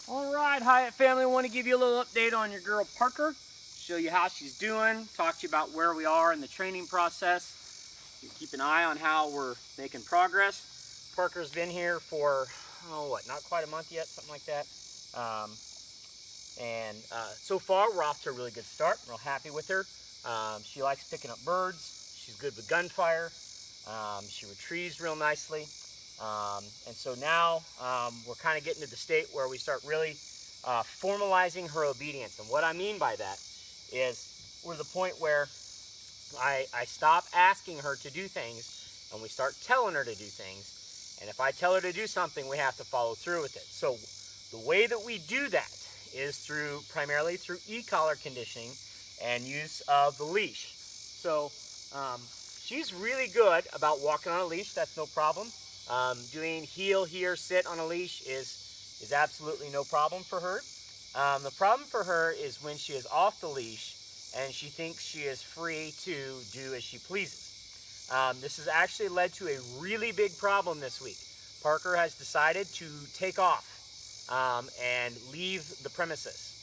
All right, Hyatt family, I want to give you a little update on your girl Parker. Show you how she's doing, talk to you about where we are in the training process. You keep an eye on how we're making progress. Parker's been here for, not quite a month yet, something like that. So far, we're off to a really good start. I'm real happy with her. She likes picking up birds. She's good with gunfire. She retrieves real nicely. And so now we're kind of getting to the state where we start really formalizing her obedience. And what I mean by that is we're at the point where I stop asking her to do things and we start telling her to do things. And if I tell her to do something, we have to follow through with it. So the way that we do that is primarily through e-collar conditioning and use of the leash. So she's really good about walking on a leash. That's no problem. Doing heel, here, sit on a leash is absolutely no problem for her. The problem for her is when she is off the leash and she thinks she is free to do as she pleases. This has actually led to a really big problem this week. Parker has decided to take off and leave the premises.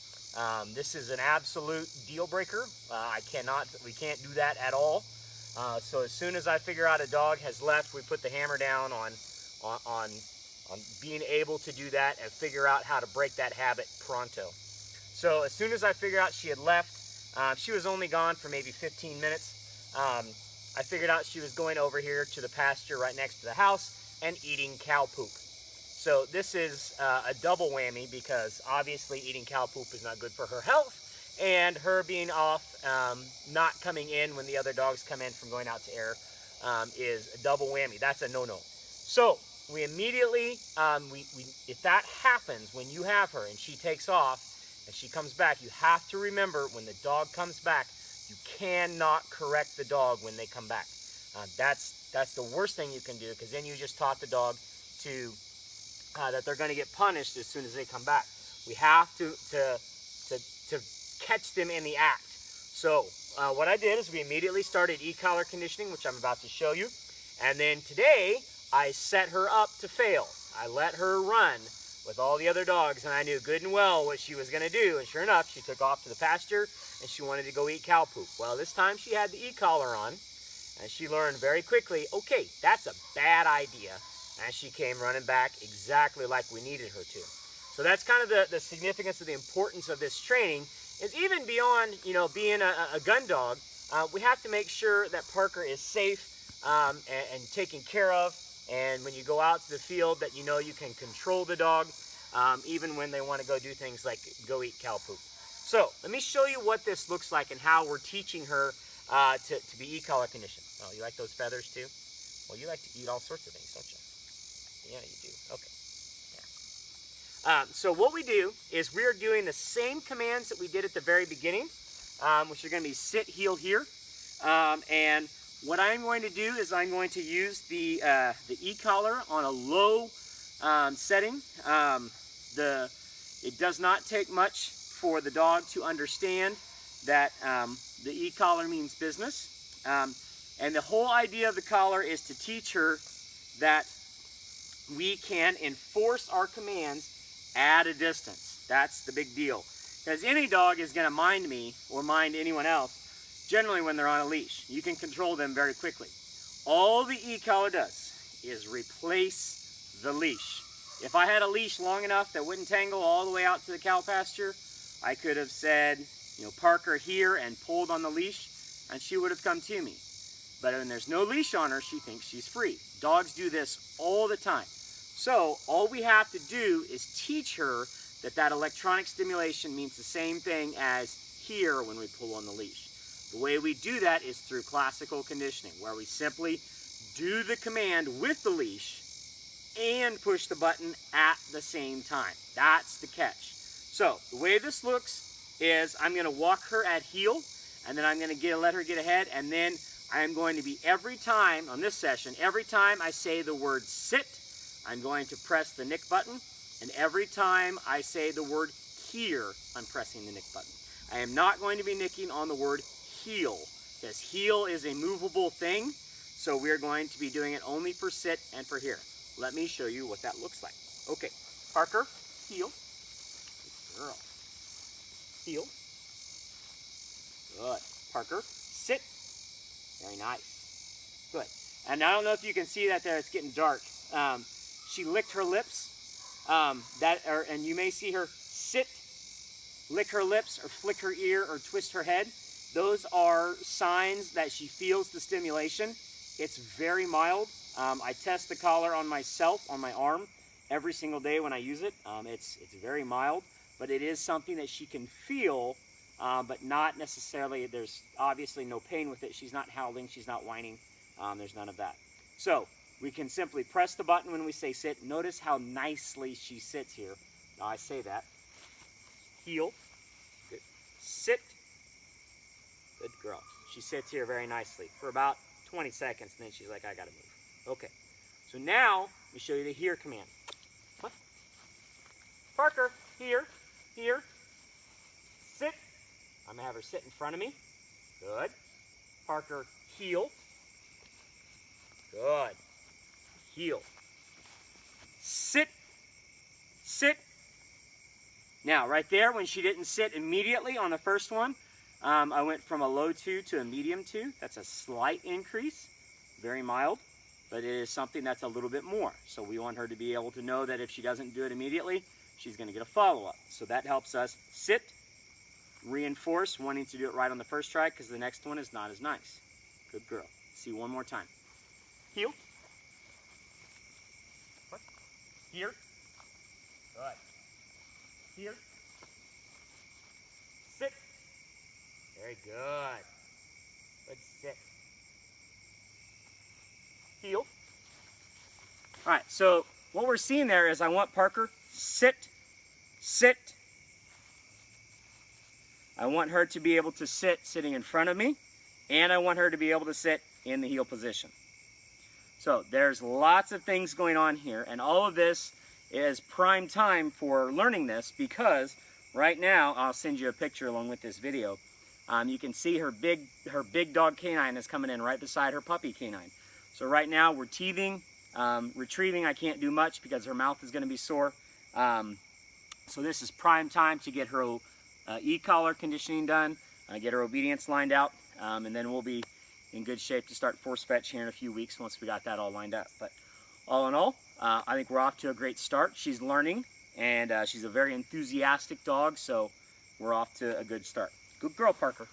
This is an absolute deal breaker. We can't do that at all. So as soon as I figure out a dog has left, we put the hammer down on being able to do that and figure out how to break that habit pronto. So as soon as I figured out she had left, she was only gone for maybe 15 minutes. I figured out she was going over here to the pasture right next to the house and eating cow poop. So this is a double whammy because obviously eating cow poop is not good for her health, and her being off, not coming in when the other dogs come in from going out to air is a double whammy. That's a no-no. So we immediately, if that happens when you have her and she takes off and she comes back, you have to remember when the dog comes back, you cannot correct the dog when they come back. That's the worst thing you can do, because then you just taught the dog that they're going to get punished as soon as they come back. We have to catch them in the act. So what I did is we immediately started e-collar conditioning, which I'm about to show you. And then today I set her up to fail. I let her run with all the other dogs, and I knew good and well what she was going to do. And sure enough, she took off to the pasture and she wanted to go eat cow poop. Well, this time she had the e-collar on, and she learned very quickly, okay, that's a bad idea. And she came running back exactly like we needed her to. So that's kind of the significance of the importance of this training, is even beyond, being a gun dog, we have to make sure that Parker is safe and taken care of. And when you go out to the field, that you can control the dog, even when they want to go do things like go eat cow poop. So let me show you what this looks like and how we're teaching her to be e-collar conditioned. Oh, you like those feathers too? Well, you like to eat all sorts of things, don't you? Yeah, you do. Okay. Yeah. So what we do is we are doing the same commands that we did at the very beginning, which are going to be sit, heel, here. And what I'm going to do is I'm going to use the e-collar on a low setting. It does not take much for the dog to understand that the e-collar means business. And the whole idea of the collar is to teach her that we can enforce our commands at a distance. That's the big deal. Because any dog is going to mind me or mind anyone else, generally when they're on a leash. You can control them very quickly. All the e-collar does is replace the leash. If I had a leash long enough that wouldn't tangle all the way out to the cow pasture, I could have said, Parker here, and pulled on the leash, and she would have come to me. But when there's no leash on her, she thinks she's free. Dogs do this all the time. So all we have to do is teach her that electronic stimulation means the same thing as here when we pull on the leash. The way we do that is through classical conditioning, where we simply do the command with the leash and push the button at the same time. That's the catch. So the way this looks is I'm going to walk her at heel, and then I'm going to let her get ahead, and then I'm going to be every time on this session, every time I say the word sit, I'm going to press the nick button, and every time I say the word here, I'm pressing the nick button. I am not going to be nicking on the word heel, because heel is a movable thing, so we're going to be doing it only for sit and for here. Let me show you what that looks like. Okay, Parker, heel. girl. Heel. Good. Parker, sit. Very nice. Good. And I don't know if you can see that there, it's getting dark. She licked her lips. And you may see her sit, lick her lips, or flick her ear, or twist her head. Those are signs that she feels the stimulation. It's very mild. I test the collar on myself, on my arm, every single day when I use it. It's very mild, but it is something that she can feel, but not necessarily, there's obviously no pain with it. She's not howling, she's not whining, there's none of that. So we can simply press the button when we say sit. Notice how nicely she sits here. Now I say that. Heel. Good. Sit. Good girl. She sits here very nicely for about 20 seconds, and then she's like, I gotta move. Okay. So now, let me show you the here command. What? Parker, here, here. Sit. I'm gonna have her sit in front of me. Good. Parker, heel. Good. Heel. Sit. Sit. Now, right there, when she didn't sit immediately on the first one, I went from a low 2 to a medium 2. That's a slight increase, very mild, but it is something that's a little bit more. So we want her to be able to know that if she doesn't do it immediately, she's going to get a follow-up. So that helps us sit, reinforce wanting to do it right on the first try because the next one is not as nice. Good girl. See one more time. Heel. What? Here. Good. Here. Sit. Very good. Good sit. Heel. All right, so what we're seeing there is I want Parker sit, sit. I want her to be able to sit sitting in front of me, and I want her to be able to sit in the heel position. So there's lots of things going on here, and all of this is prime time for learning this because right now, I'll send you a picture along with this video. You can see her big dog canine is coming in right beside her puppy canine. So right now we're teething, retrieving. I can't do much because her mouth is going to be sore. So this is prime time to get her e-collar conditioning done, get her obedience lined out, and then we'll be in good shape to start force fetch here in a few weeks once we got that all lined up. But all in all, I think we're off to a great start. She's learning, and she's a very enthusiastic dog, so we're off to a good start. Good girl, Parker.